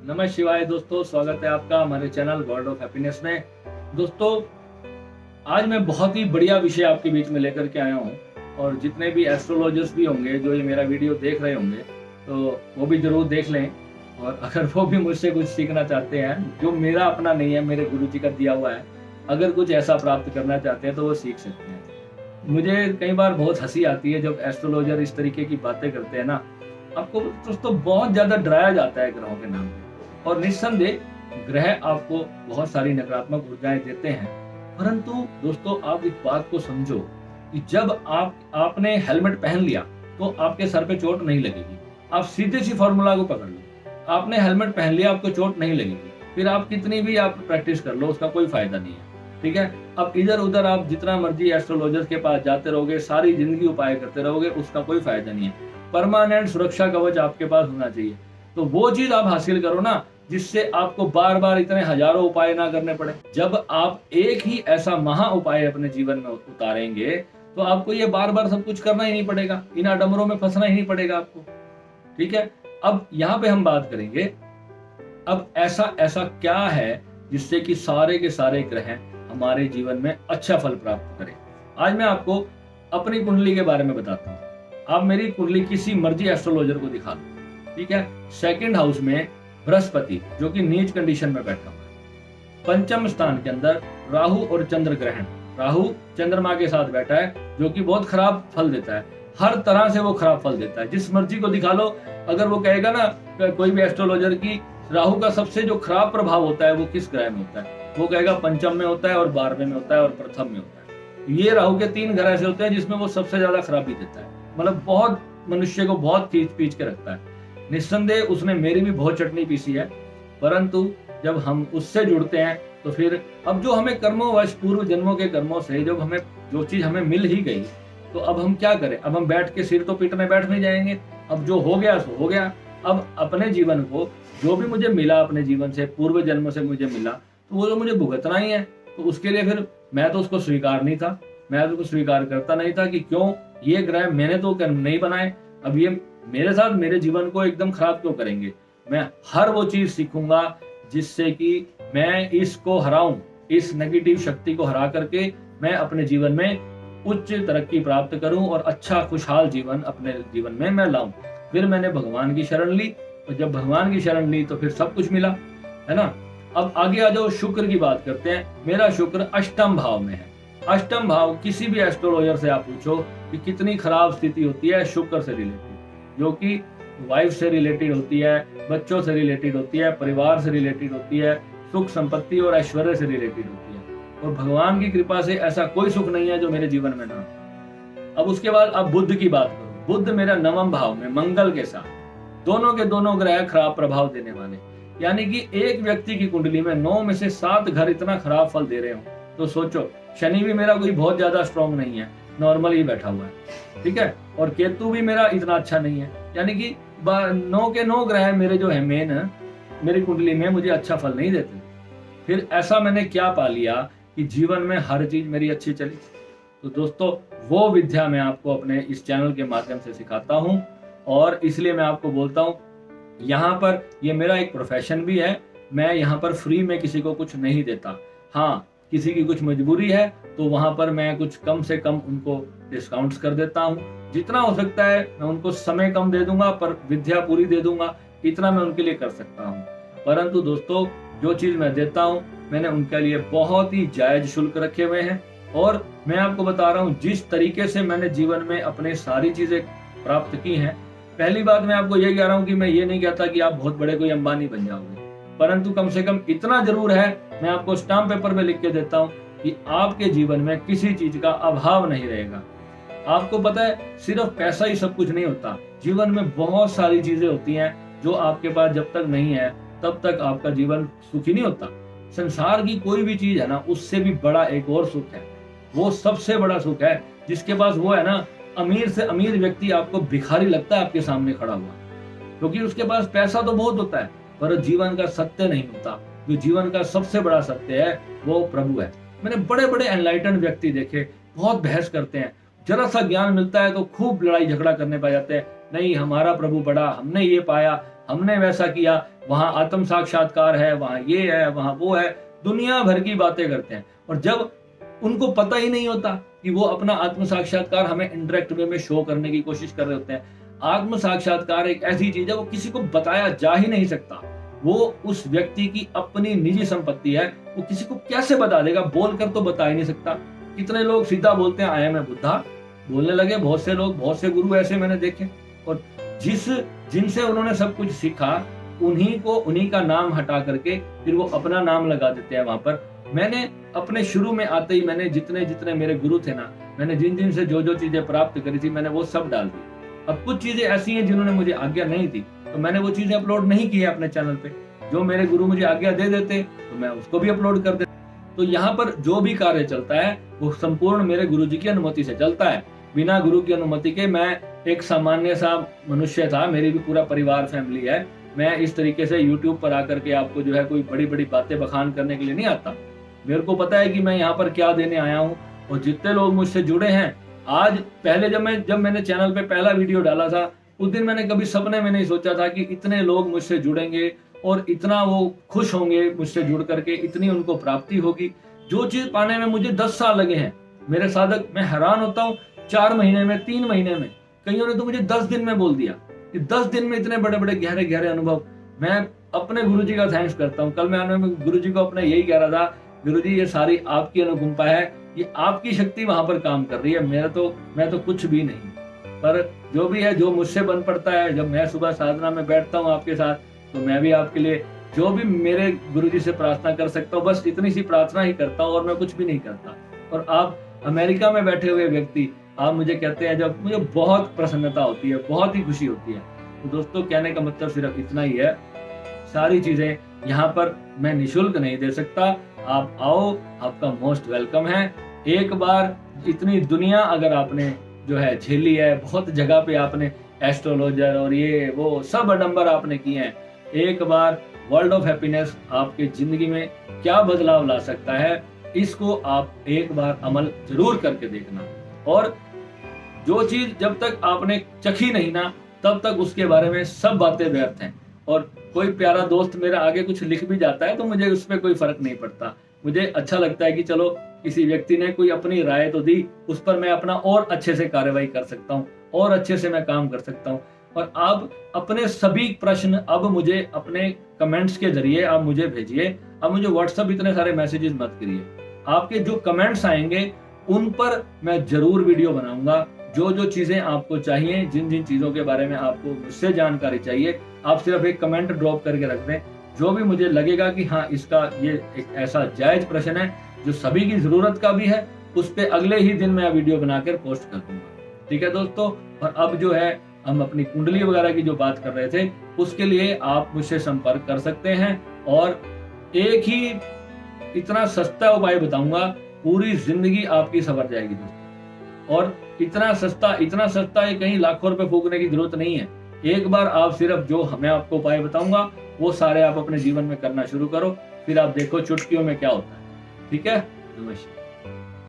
नमः शिवाय दोस्तों, स्वागत है आपका हमारे चैनल वर्ल्ड ऑफ हैप्पीनेस में। दोस्तों, आज मैं बहुत ही बढ़िया विषय आपके बीच में लेकर के आया हूँ और जितने भी एस्ट्रोलॉजर्स भी होंगे जो ये मेरा वीडियो देख रहे होंगे तो वो भी जरूर देख लें। और अगर वो भी मुझसे कुछ सीखना चाहते हैं जो मेरा अपना नहीं है, मेरे गुरु जी का दिया हुआ है, अगर कुछ ऐसा प्राप्त करना चाहते हैं तो वो सीख सकते हैं। मुझे कई बार बहुत हंसी आती है जब एस्ट्रोलॉजर इस तरीके की बातें करते हैं ना। आपको दोस्तों बहुत ज्यादा डराया जाता है ग्रहों के नाम पे, और निस्संदेह ग्रह आपको बहुत सारी नकारात्मक ऊर्जाएं देते हैं। परंतु दोस्तों, आप एक बात को समझो कि जब आपने हेलमेट पहन लिया तो आपके सर पे चोट नहीं लगेगी। आप सीधे सी फॉर्मूला को पकड़ लो, आपने हेलमेट पहन लिया, आपको चोट नहीं लगेगी। फिर आप कितनी भी आप प्रैक्टिस कर लो, उसका कोई फायदा नहीं है। ठीक है, अब इधर उधर आप जितना मर्जी एस्ट्रोलॉजर के पास जाते रहोगे, सारी जिंदगी उपाय करते रहोगे, उसका कोई फायदा नहीं है। परमानेंट सुरक्षा कवच आपके पास होना चाहिए। तो वो चीज आप हासिल करो ना, जिससे आपको बार बार इतने हजारों उपाय ना करने पड़े। जब आप एक ही ऐसा महा उपाय अपने जीवन में उतारेंगे तो आपको ये बार बार सब कुछ करना ही नहीं पड़ेगा, इन आडंबरों में फंसना ही नहीं पड़ेगा आपको। ठीक है, अब यहाँ पे हम बात करेंगे, अब ऐसा ऐसा क्या है जिससे कि सारे के सारे ग्रह हमारे जीवन में अच्छा फल प्राप्त करें। आज मैं आपको अपनी कुंडली के बारे में बताता हूँ। आप मेरी कुंडली किसी मर्जी एस्ट्रोलॉजर को दिखा लो। ठीक है, सेकंड हाउस में बृहस्पति जो कि नीच कंडीशन में बैठा हुआ है। पंचम स्थान के अंदर राहु और चंद्र ग्रहण, राहु चंद्रमा के साथ बैठा है जो कि बहुत खराब फल देता है। हर तरह से वो खराब फल देता है। जिस मर्जी को दिखा लो, अगर वो कहेगा ना कोई भी एस्ट्रोलॉजर की राहु का सबसे जो खराब प्रभाव होता है वो किस ग्रह में होता है, वो कहेगा पंचम में होता है और 12वें में होता है और प्रथम में होता है। ये राहु के 3 ग्रह ऐसे होते हैं जिसमें वो सबसे ज्यादा खराबी देता है, मतलब बहुत मनुष्य को बहुत खींच पीच के रखता है। निस्संदेह उसने मेरी भी बहुत चटनी पीसी है, परंतु जब हम उससे जुड़ते हैं तो फिर अब जो हमें कर्मोवश पूर्व जन्मों के कर्मों से जब हमें जो चीज हमें मिल ही गई, तो अब हम क्या करें? अब हम बैठ के सिर तो पीटने बैठ नहीं जाएंगे। अब जो हो गया सो हो गया। अब अपने जीवन को, जो भी मुझे मिला अपने जीवन से, पूर्व जन्म से मुझे मिला, तो वो तो मुझे भुगतना ही है। तो उसके लिए फिर मैं तो उसको स्वीकार नहीं था, मैं तो उसको स्वीकार करता नहीं था कि क्यों ये ग्रह मैंने तो नहीं बनाए, अब ये मेरे साथ मेरे जीवन को एकदम खराब क्यों करेंगे। मैं हर वो चीज सीखूंगा जिससे कि मैं इसको हराऊं, इस नेगेटिव शक्ति को हरा करके मैं अपने जीवन में उच्च तरक्की प्राप्त करूं और अच्छा खुशहाल जीवन अपने जीवन में मैं लाऊं। फिर मैंने भगवान की शरण ली, और जब भगवान की शरण ली तो फिर सब कुछ मिला, है ना। अब आगे आ जाओ, शुक्र की बात करते हैं। मेरा शुक्र अष्टम भाव में है। अष्टम भाव किसी भी एस्ट्रोलॉजर से आप पूछो कि कितनी खराब स्थिति होती है शुक्र से रिलेटेड, जो कि वाइफ से रिलेटेड होती है, बच्चों से रिलेटेड होती है, परिवार से रिलेटेड होती है, सुख संपत्ति और ऐश्वर्य से रिलेटेड होती है। और भगवान की कृपा से ऐसा कोई सुख नहीं है जो मेरे जीवन में ना हो। अब उसके बाद अब बुध की बात करो। बुध मेरा 9वें भाव में मंगल के साथ, दोनों के दोनों ग्रह खराब प्रभाव देने वाले, यानी कि एक व्यक्ति की कुंडली में 9 में से 7 घर इतना खराब फल दे रहे हो, तो सोचो। शनि भी मेरा कोई बहुत ज्यादा स्ट्रॉन्ग नहीं है, नॉर्मल ही बैठा हुआ है। ठीक है, और केतु भी मेरा इतना अच्छा नहीं है, यानी कि 9 के 9 ग्रह मेरे जो है मेन मेरी कुंडली में मुझे अच्छा फल नहीं देते। फिर ऐसा मैंने क्या पा लिया कि जीवन में हर चीज मेरी अच्छी चली। तो दोस्तों, वो विद्या मैं आपको अपने इस चैनल के माध्यम से सिखाता हूँ, और इसलिए मैं आपको बोलता हूँ यहाँ पर ये मेरा एक प्रोफेशन भी है। मैं यहाँ पर फ्री में किसी को कुछ नहीं देता। हाँ, किसी की कुछ मजबूरी है तो वहां पर मैं कुछ कम से कम उनको डिस्काउंट्स कर देता हूँ। जितना हो सकता है मैं उनको समय कम दे दूंगा, पर विद्या पूरी दे दूंगा, इतना मैं उनके लिए कर सकता हूँ। परंतु दोस्तों, जो चीज मैं देता हूँ मैंने उनके लिए बहुत ही जायज शुल्क रखे हुए हैं। और मैं आपको बता रहा हूँ जिस तरीके से मैंने जीवन में अपने सारी चीजें प्राप्त की हैं। पहली बात मैं आपको ये कह रहा हूँ कि मैं ये नहीं कहता कि आप बहुत बड़े कोई अंबानी बन जाओगे, परंतु कम से कम इतना जरूर है, मैं आपको स्टाम्प पेपर में लिख के देता हूँ कि आपके जीवन में किसी चीज का अभाव नहीं रहेगा। आपको पता है, सिर्फ पैसा ही सब कुछ नहीं होता। जीवन में बहुत सारी चीजें होती हैं जो आपके पास जब तक नहीं है तब तक आपका जीवन सुखी नहीं होता। संसार की कोई भी चीज है ना, उससे भी बड़ा एक और सुख है, वो सबसे बड़ा सुख है जिसके पास वो है ना। अमीर से अमीर व्यक्ति आपको भिखारी लगता है आपके सामने खड़ा हुआ, क्योंकि उसके पास पैसा तो बहुत होता है, पर जीवन का सत्य नहीं होता। जो जीवन का सबसे बड़ा सत्य है वो प्रभु है। मैंने बड़े बड़े एनलाइटन व्यक्ति देखे, बहुत बहस करते हैं, जरा सा ज्ञान मिलता है तो खूब लड़ाई झगड़ा करने पा जाते हैं। नहीं, हमारा प्रभु बड़ा, हमने ये पाया, हमने वैसा किया, वहां आत्म साक्षात्कार है, वहां ये है, वहां वो है, दुनिया भर की बातें करते हैं। और जब उनको पता ही नहीं होता कि वो अपना आत्म साक्षात्कार हमें इंडायरेक्ट वे में शो करने की कोशिश कर रहे होते हैं। आत्म साक्षात्कार एक ऐसी चीज है, वो किसी को बताया जा ही नहीं सकता। वो उस व्यक्ति की अपनी निजी संपत्ति है, वो किसी को कैसे बता देगा, बोलकर तो बता ही नहीं सकता। कितने लोग सीधा बोलते हैं आई एम ए बुद्धा, बोलने लगे बहुत से लोग, बहुत से गुरु ऐसे मैंने देखे। और जिनसे उन्होंने सब कुछ सीखा, उन्हीं का नाम हटा करके फिर वो अपना नाम लगा देते हैं वहां पर। मैंने अपने शुरू में आते ही मैंने जितने मेरे गुरु थे ना, मैंने जिन से जो चीजें प्राप्त करी थी, मैंने वो सब डाल दी। अब कुछ चीजें ऐसी हैं जिन्होंने मुझे आज्ञा नहीं दी, तो मैंने वो चीजें अपलोड नहीं की है अपने चैनल पे। जो मेरे गुरु मुझे आज्ञा दे देते तो मैं उसको भी अपलोड कर देता। तो यहाँ पर जो भी कार्य चलता है वो संपूर्ण मेरे गुरु जी की अनुमति से चलता है। बिना गुरु की अनुमति के मैं एक सामान्य सा मनुष्य था, मेरी भी पूरा परिवार फैमिली है। मैं इस तरीके से यूट्यूब पर आकर के आपको जो है कोई बड़ी बड़ी बातें बखान करने के लिए नहीं आता। मेरे को पता है कि मैं यहाँ पर क्या देने आया हूँ। और जितने लोग मुझसे जुड़े हैं, आज पहले जब मैंने चैनल पे पहला वीडियो डाला था, उस दिन मैंने कभी सपने में नहीं सोचा था कि इतने लोग मुझसे जुड़ेंगे और इतना वो खुश होंगे मुझसे जुड़ करके, इतनी उनको प्राप्ति होगी। जो चीज पाने में मुझे 10 साल लगे हैं मेरे साधक, मैं हैरान होता हूँ 4 महीने में, 3 महीने में, कईयों ने तो मुझे 10 दिन में बोल दिया कि 10 दिन में इतने बड़े बड़े गहरे गहरे अनुभव। मैं अपने गुरु जी का थैंक्स करता हूँ। कल मैं गुरु जी को अपने यही कह रहा था, गुरु जी ये सारी आपकी अनुकंपा है, ये आपकी शक्ति वहां पर काम कर रही है, मैं तो कुछ भी नहीं। पर जो भी है, जो मुझसे बन पड़ता है, जब मैं सुबह साधना में बैठता हूँ आपके साथ, तो मैं भी आपके लिए जो भी मेरे गुरु जी से प्रार्थना कर सकता हूँ, बस इतनी सी प्रार्थना ही करता हूँ और मैं कुछ भी नहीं करता। और आप अमेरिका में बैठे हुए व्यक्ति, आप मुझे कहते हैं, जब मुझे बहुत प्रसन्नता होती है, बहुत ही खुशी होती है। तो दोस्तों, कहने का मतलब सिर्फ इतना ही है, सारी चीजें यहाँ पर मैं निशुल्क नहीं दे सकता। आप आओ, आपका मोस्ट वेलकम है। एक बार इतनी दुनिया अगर आपने जो है झेली है, बहुत जगह पे आपने एस्ट्रोलॉजर और ये वो सब आडंबर आपने किए हैं, एक बार वर्ल्ड ऑफ हैप्पीनेस आपकी जिंदगी में क्या बदलाव ला सकता है, इसको आप एक बार अमल जरूर करके देखना। और जो चीज जब तक आपने चखी नहीं ना, तब तक उसके बारे में सब बातें व्यर्थ हैं। और कोई प्यारा दोस्त मेरा आगे कुछ लिख भी जाता है तो मुझे उस पर कोई फर्क नहीं पड़ता। मुझे अच्छा लगता है कि चलो किसी व्यक्ति ने कोई अपनी राय तो दी, उस पर मैं अपना और अच्छे से कार्रवाई कर सकता हूँ, और अच्छे से मैं काम कर सकता हूँ। और आप अपने सभी प्रश्न अब मुझे अपने कमेंट्स के जरिए आप मुझे भेजिए। अब मुझे व्हाट्सएप इतने सारे मैसेजेस मत करिए। आपके जो कमेंट्स आएंगे उन पर मैं जरूर वीडियो बनाऊंगा। जो चीजें आपको चाहिए, जिन चीजों के बारे में आपको मुझसे जानकारी चाहिए, आप सिर्फ एक कमेंट ड्रॉप करके रख दें। जो भी मुझे लगेगा कि हाँ, इसका ये एक ऐसा जायज प्रश्न है जो सभी की जरूरत का भी है, उस पर अगले ही दिन मैं वीडियो बनाकर पोस्ट कर दूंगा। ठीक है दोस्तों। और अब जो है, हम अपनी कुंडली वगैरह की जो बात कर रहे थे, उसके लिए आप मुझसे संपर्क कर सकते हैं। और एक ही इतना सस्ता उपाय बताऊंगा, पूरी जिंदगी आपकी सवर जाएगी दोस्तों। और इतना सस्ता है, कहीं लाखों रुपए फूकने की जरूरत नहीं है। एक बार आप सिर्फ जो मैं आपको उपाय बताऊंगा वो सारे आप अपने जीवन में करना शुरू करो, फिर आप देखो चुटकियों में क्या होता है। ठीक है, नमस्कार।